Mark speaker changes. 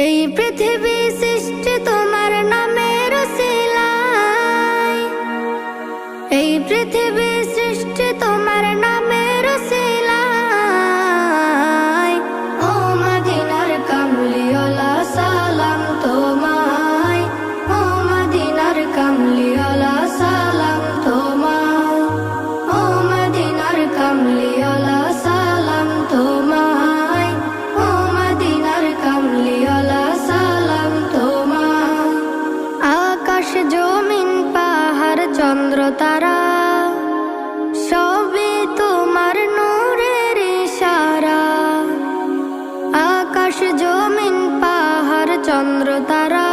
Speaker 1: এই পৃথিবী সৃষ্টি তোমার নামের উসিলায়, এই পৃথিবী সৃষ্টি তোমার নামের উসিলায়। ও মদিনার কামলিওয়ালা সালাম তোমায়, ও মদিনার কামলিওয়ালা সালাম তোমায়, ও মদিনার কামলিওয়ালা সালাম তোমায়, ও মদিনার কামলিওয়ালা সালাম তোমায়। আকাশ জমিন পাহাড় চন্দ্র তারা সবই তোমার নূরের ইশারা। আকাশ জমিন পাহাড় চন্দ্র তারা